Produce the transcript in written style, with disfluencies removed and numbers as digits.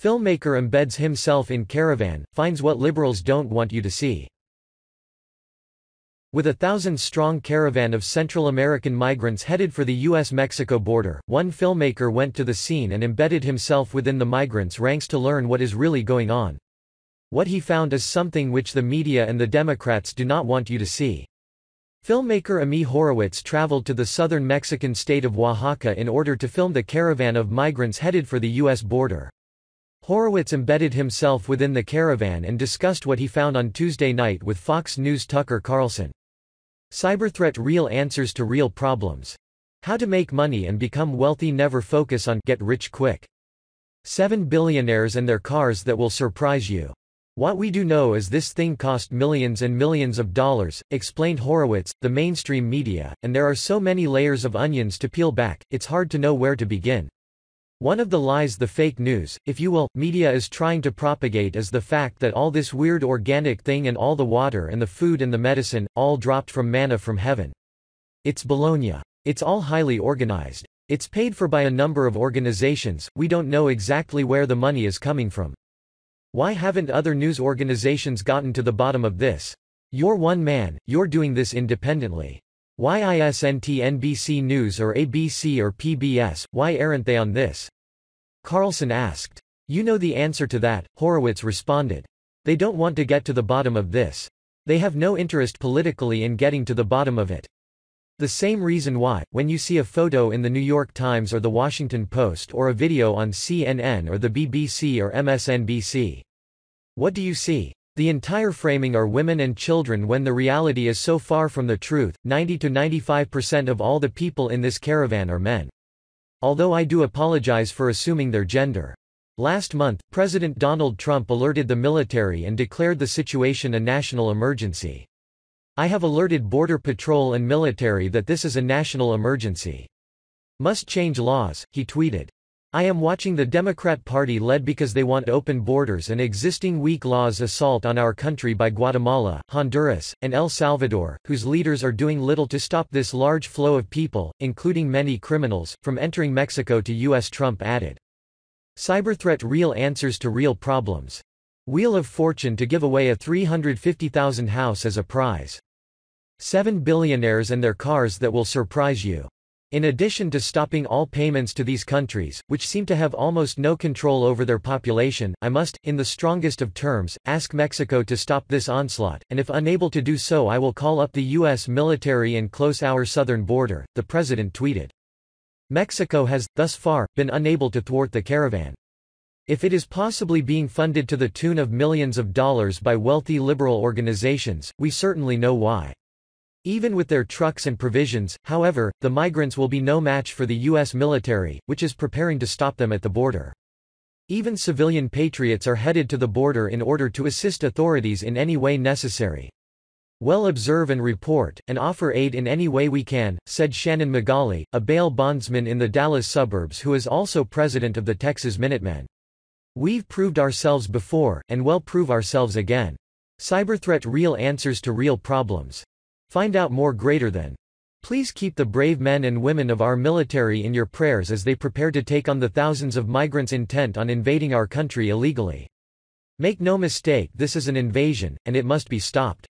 Filmmaker embeds himself in Caravan, finds what liberals don't want you to see. With a 1,000-strong caravan of Central American migrants headed for the U.S.-Mexico border, one filmmaker went to the scene and embedded himself within the migrants' ranks to learn what is really going on. What he found is something which the media and the Democrats do not want you to see. Filmmaker Ami Horowitz traveled to the southern Mexican state of Oaxaca in order to film the caravan of migrants headed for the U.S. border. Horowitz embedded himself within the caravan and discussed what he found on Tuesday night with Fox News Tucker Carlson. Cyberthreat: Real Answers to Real Problems. How to Make Money and Become Wealthy. Never focus on get rich quick. 7 billionaires and their cars that will surprise you. What we do know is this thing cost millions and millions of dollars, explained Horowitz. The mainstream media, and there are so many layers of onions to peel back, it's hard to know where to begin. One of the lies, the fake news, if you will, media is trying to propagate is the fact that all this weird organic thing and all the water and the food and the medicine, all dropped from manna from heaven. It's baloney. It's all highly organized. It's paid for by a number of organizations. We don't know exactly where the money is coming from. Why haven't other news organizations gotten to the bottom of this? You're one man, you're doing this independently. Why isn't NBC News or ABC or PBS, why aren't they on this? Carlson asked. You know the answer to that, Horowitz responded. They don't want to get to the bottom of this. They have no interest politically in getting to the bottom of it. The same reason why, when you see a photo in the New York Times or the Washington Post or a video on CNN or the BBC or MSNBC. What do you see? The entire framing are women and children when the reality is so far from the truth. 90 to 95% of all the people in this caravan are men. Although I do apologize for assuming their gender. Last month, President Donald Trump alerted the military and declared the situation a national emergency. I have alerted Border Patrol and military that this is a national emergency. Must change laws, he tweeted. I am watching the Democrat Party led because they want open borders and existing weak laws assault on our country by Guatemala, Honduras, and El Salvador, whose leaders are doing little to stop this large flow of people, including many criminals, from entering Mexico to U.S. Trump added. Cyberthreat: Real Answers to Real Problems. Wheel of Fortune to give away a $350,000 house as a prize. 7 billionaires and their cars that will surprise you. In addition to stopping all payments to these countries, which seem to have almost no control over their population, I must, in the strongest of terms, ask Mexico to stop this onslaught, and if unable to do so I will call up the U.S. military and close our southern border, the president tweeted. Mexico has, thus far, been unable to thwart the caravan. If it is possibly being funded to the tune of millions of dollars by wealthy liberal organizations, we certainly know why. Even with their trucks and provisions, however, the migrants will be no match for the U.S. military, which is preparing to stop them at the border. Even civilian patriots are headed to the border in order to assist authorities in any way necessary. We'll observe and report, and offer aid in any way we can, said Shannon Magali, a bail bondsman in the Dallas suburbs who is also president of the Texas Minutemen. We've proved ourselves before, and will prove ourselves again. Cyberthreat: Real Answers to Real Problems. Find out more greater than. Please keep the brave men and women of our military in your prayers as they prepare to take on the thousands of migrants intent on invading our country illegally. Make no mistake, this is an invasion, and it must be stopped.